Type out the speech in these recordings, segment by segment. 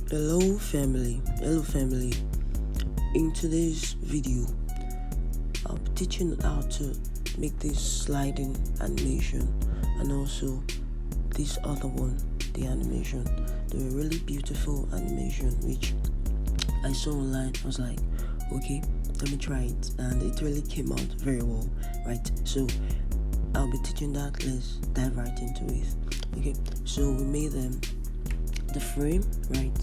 Hello family. In today's video, I'll be teaching how to make this sliding animation and also this other one, the animation. They're a really beautiful animation which I saw online. I was like, okay, let me try it, and it really came out very well, right? So I'll be teaching that. Let's dive right into it. Okay, so we made the frame, right?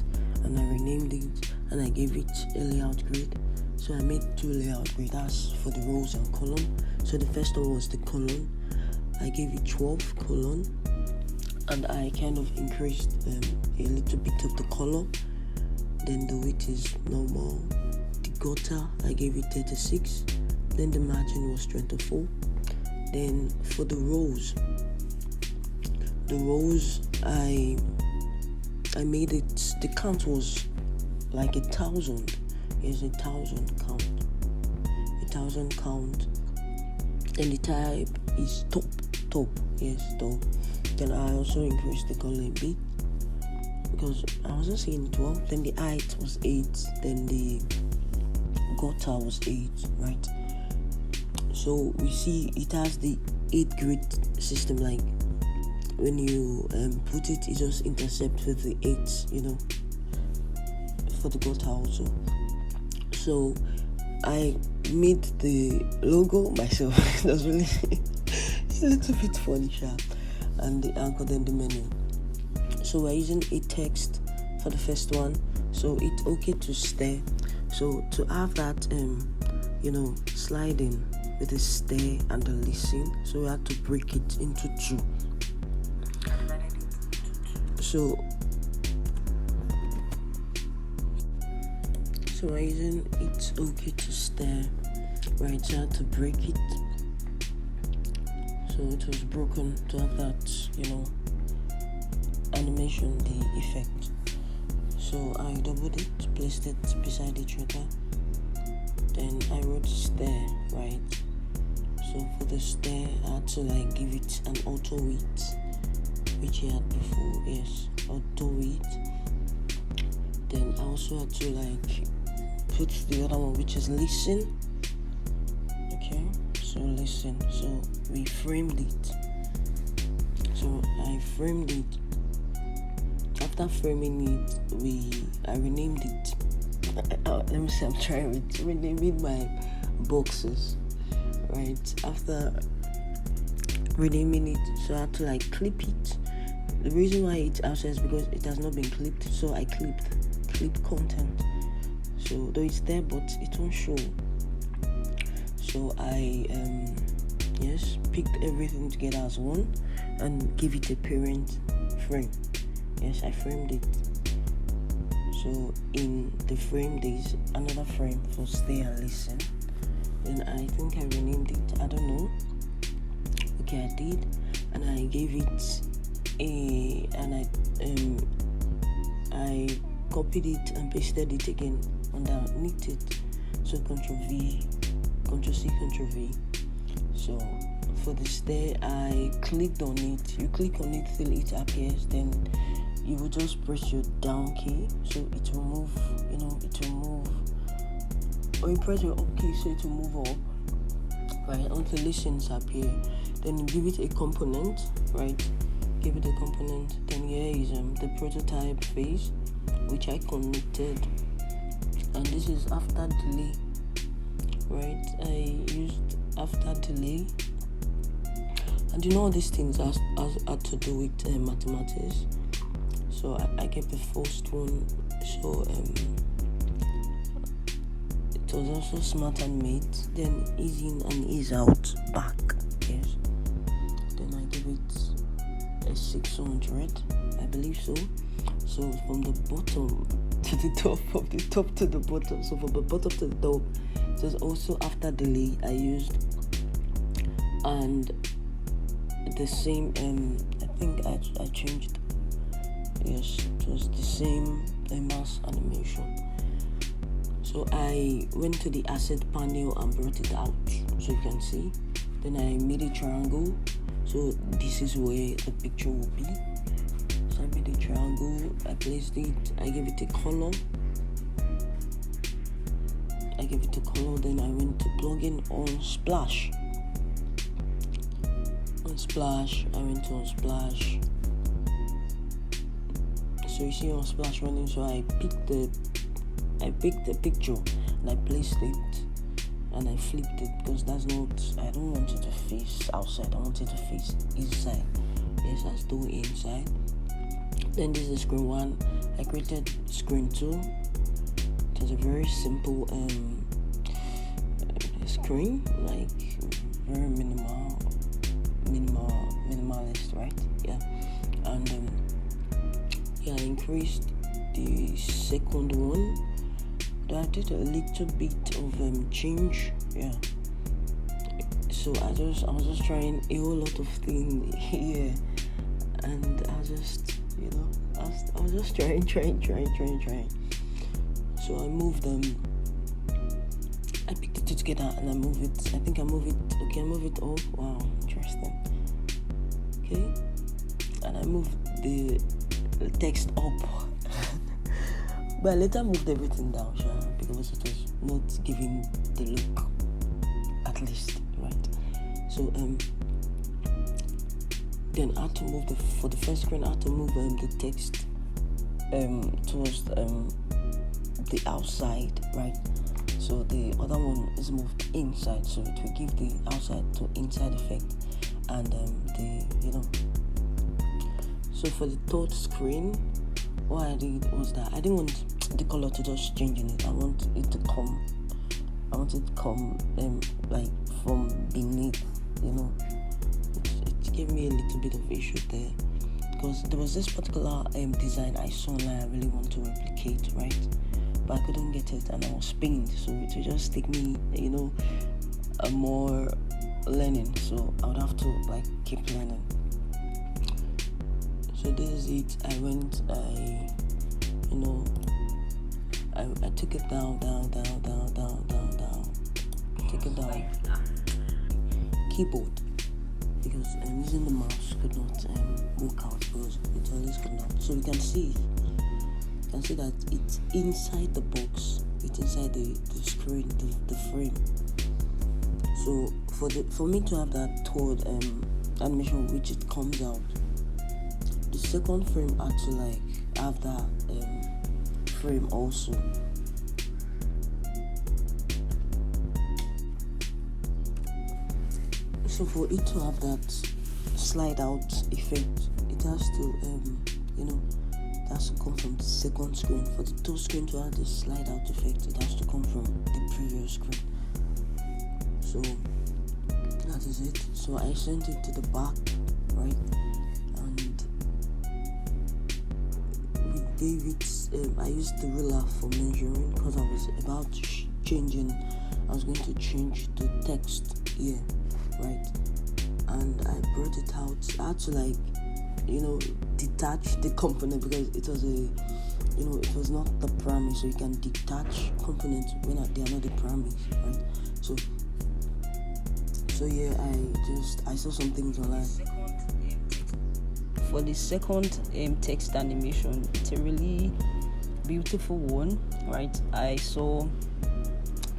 And I renamed it and I gave it a layout grid. So I made 2 layout grids. That's for the rows and column. So the first one was the column. I gave it 12 column, and I kind of increased a little bit of the color. Then the width is normal. The gutter I gave it 36. Then the margin was 24. Then for the rows I made it, the count was like 1,000. Yes, 1,000 count. 1,000 count. And the type is top. Yes, top. Then I also increased the color a bit because I wasn't seeing 12. Then the height was 8. Then the gutter was 8, right? So we see it has the 8 grid system. Like when you put it just intercept with the 8, for the gutter also. So I made the logo myself. It was really it's a little bit funny, and the anchor, then the menu. So we're using a text for the first one. So it's okay to stare. So to have that sliding with the stare and the listen, so we had to break it into 2. So we're using it's okay to stare, right? So I had to break it. So it was broken to have that, animation, the effect. So I doubled it, placed it beside each other. Then I wrote stare, right? So for the stare, I had to give it an auto width, which he had before. Yes, auto width. Then I also had to put the other one, which is listen. Okay, so listen. So we framed it. So I framed it. After framing it, I renamed it. Let me see. I'm trying to rename my boxes. Right after renaming it, so I had to clip it. The reason why it's outside is because it has not been clipped. So I clip content. So though it's there, but it won't show. So I picked everything together as one and give it a parent frame. Yes, I framed it. So in the frame there's another frame for stay and listen. Then I think I renamed it. I don't know. Okay, I did, and I gave it I copied it and pasted it again underneath it. So Ctrl+V, Ctrl+C, Ctrl+V. So for the stare, I clicked on it. You click on it till it appears. Then you will just press your down key, so it will move. It will move. Or you press your up key, so it will move up, right, until listens appear. Then you give it a component, right? Give it a component. Then here is the prototype phase, which I connected, and this is after delay, right? I used after delay, and all these things has to do with mathematics. So I get the first one. So it was also smart Animate, then ease in and ease out back. Yes. Then I give it a 600, I believe so. So from the bottom to the top, from the top to the bottom. So from the bottom to the top, it was also after delay I used, and the same. I think I changed. Yes, it was the same mass animation. So I went to the asset panel and brought it out, so you can see. Then I made a triangle. So this is where the picture will be. So I made a triangle. I placed it, I gave it a color. Then I went to plugin on Splash. I went to Splash. So you see on Splash running, so I picked the picture and I placed it and I flipped it, because I don't want it to face outside, I want it to face inside. Yes, let's do inside. Then this is screen 1. I created screen 2. It was a very simple screen, like very minimalist, right? Yeah. And I increased the second one. I did a little bit of change, yeah. So I was just trying a whole lot of things here, and I was just trying. So I moved them. I picked the two together and I move it. I think I move it. Okay, I move it up. Wow, interesting. Okay, and I moved the text up. But I later moved everything down, sure, because it was not giving the look, at least, right? So then I had to move for the first screen. I had to move the text towards the outside, right? So the other one is moved inside, so it will give the outside to inside effect, and So for the third screen, what I did was that I didn't want the color to just change in it. I want it to come like from beneath, It gave me a little bit of issue there, because there was this particular design I saw online I really want to replicate, right? But I couldn't get it, and I was pained, so it would just take me, a more learning. So I would have to keep learning. So this is it. I took it down. Take it down. Keyboard, because using the mouse could not work out, because it always could not. So you can see that it's inside the box. It's inside the screen, the frame. So for me to have that third animation, which it comes out, the second frame had to have that frame also. So for it to have that slide out effect, it has to it has to come from the second screen. For the third screen to have the slide out effect, it has to come from the previous screen. So that is it. So I sent it to the back, right? And we gave it I used the ruler for measuring, because I was about to I was going to change the text here, right? And I brought it out. I had to detach the component, because it was it was not the primary, so you can detach components when they are not the primary, right? So yeah, I saw some things online. For the second text animation, it's a really beautiful one, right? I saw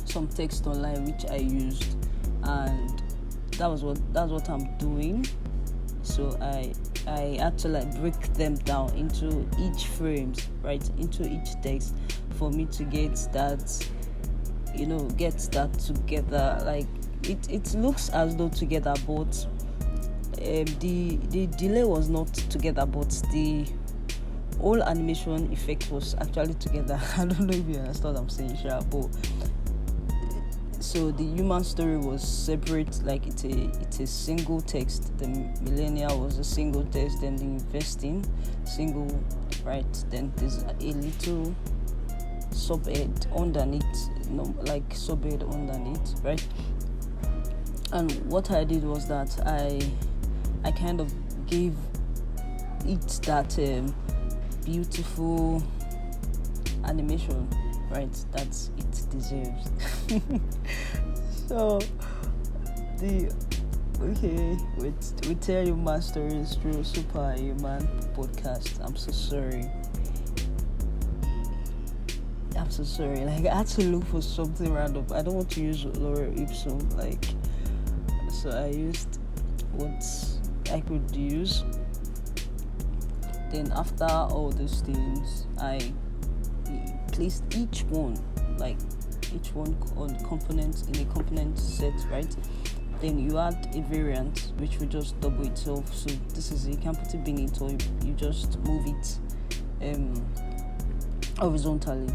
some text online which I used, and that's what I'm doing. So I had to break them down into each frames, right, into each text, for me to get that together. It looks as though together, but the delay was not together, but the whole animation effect was actually together. I don't know if you understand what I'm saying, sure, but so the human story was separate, it's a single text. The millennial was a single text, then the investing single, right? Then there's a little subhead underneath, subhead underneath, right? And what I did was that I kind of gave it that beautiful animation, right, that it deserves. So Okay, we tell you my stories through Super Human podcast. I'm so sorry. Like, I had to look for something random. I don't want to use Laura Ipsum. Like, so I used what I could use. Then after all these things, I placed each one on components in a component set, right? Then you add a variant which will just double itself. So this is, you can put it beneath, or you just move it horizontally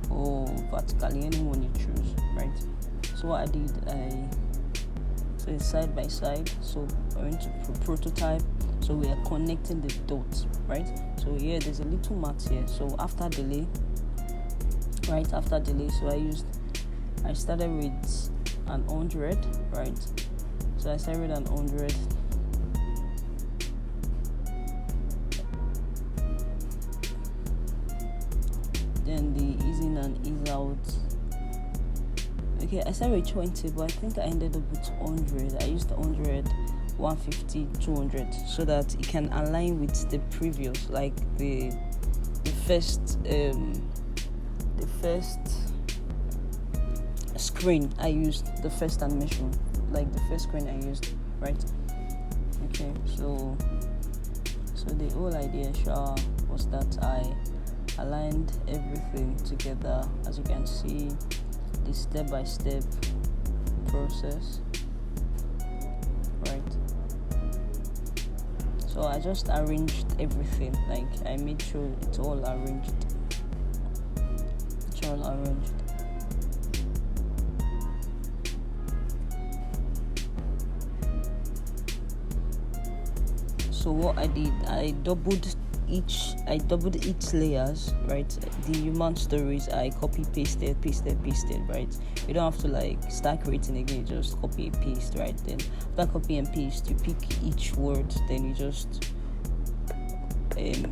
or vertically, anyone you choose, right? So what I did, so it's side by side. So I went to prototype. So we are connecting the dots, right? So here there's a little mat here. So after delay, so I started with an 100, right? So I started with an 100. Then the ease in and ease out. Okay, I started with 20, but I think I ended up with 100. I used the 100, 150, 200, so that it can align with the previous, like the first screen I used, the first animation, like the first screen I used, right? Okay, so the whole idea was that I aligned everything together, as you can see, the step-by-step process, right? So I just arranged everything, like I made sure it's all arranged. So what I did, I doubled each layers, right? The human stories I copy pasted, right? You don't have to like start creating again, just copy and paste, right? Then after copy and paste, you pick each word, then you just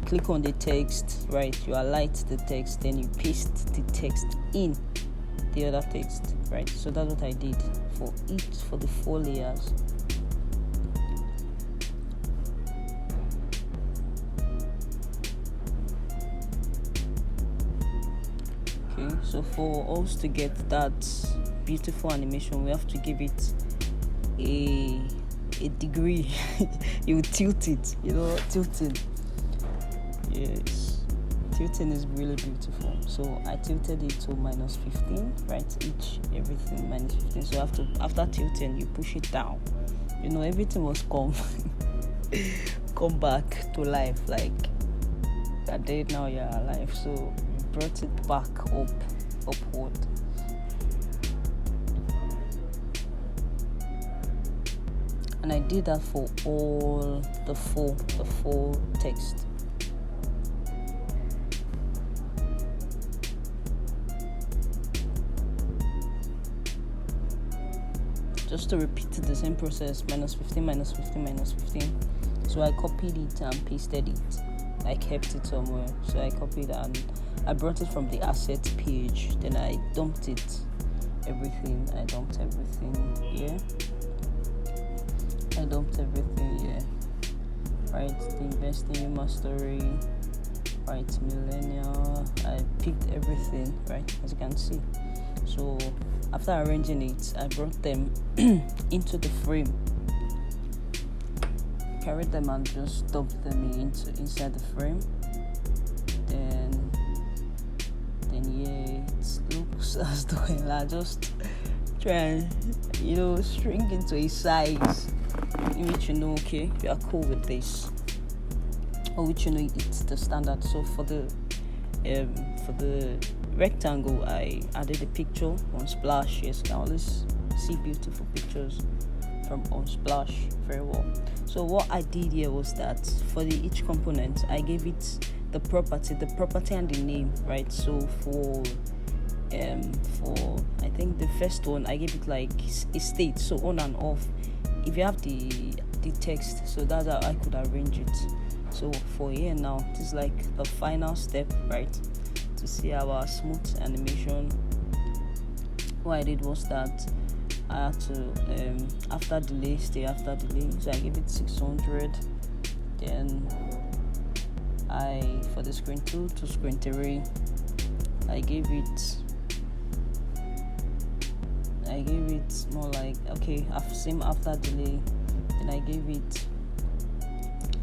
click on the text, right? You highlight the text, then you paste the text in the other text, right? So that's what I did for the 4 layers. Okay, so for us to get that beautiful animation, we have to give it a degree. You tilt it, tilting. Yes, tilting is really beautiful. So I tilted it to -15, right? Everything -15. So after tilting, you push it down. Everything was come back to life. Like that day, now you're alive. So you brought it back upward. And I did that for all the four text. Just to repeat the same process, -15. So I copied it and pasted it. I kept it somewhere. So I copied and I brought it from the asset page. Then I dumped everything here. Right, the investing human story, right, millennial. I picked everything, right, as you can see. So after arranging it, I brought them into the frame, carried them and just dumped them inside the frame. Then yeah, it looks as though I just try and shrink into a size in which okay, you are cool with this, or which it's the standard. So for the rectangle, I added a picture on Splash. Yes, you can always see beautiful pictures from on Splash very well. So what I did here was that for each component, I gave it the property and the name, right? So for I think the first one, I gave it like a state, so on and off. If you have the text, so that's how I could arrange it. So for here now, this is like the final step, right, to see our smooth animation. What I did was that I had to after delay, stay after delay, so I gave it 600. Then for the screen 2 to screen 3, I gave it more like, okay, same after delay. Then I gave it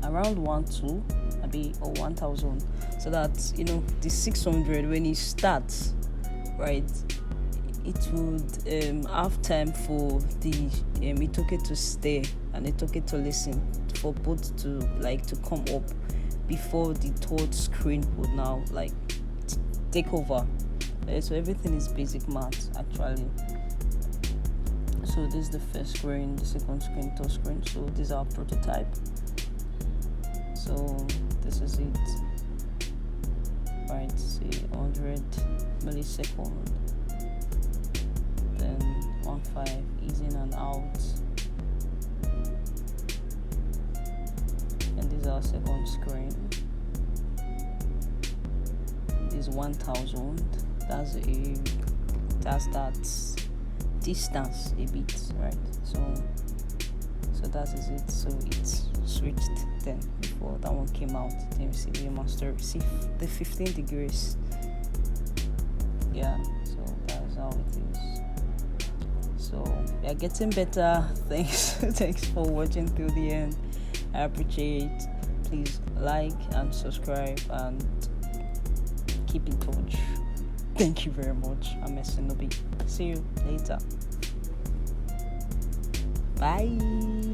around 1,200 or 1,000, so that the 600, when it starts, right, it would have time for the it okay to stay and it okay to listen, for both to come up before the third screen would now take over. So everything is basic math actually. So this is the first screen, the second screen, third screen. So this is our prototype. So this is it, right? Say 100 millisecond, then 1.5 ease in and out, and this is our second screen. This is 1,000. That's that distance a bit, right? So that is it. So it's switched then before that one came out. Then you see the master, see the 15 degrees. Yeah, so that's how it is. So we are getting better. Thanks for watching till the end. I appreciate. Please like and subscribe and keep in touch. Thank you very much. I'm Mercy Nubi. See you later. Bye.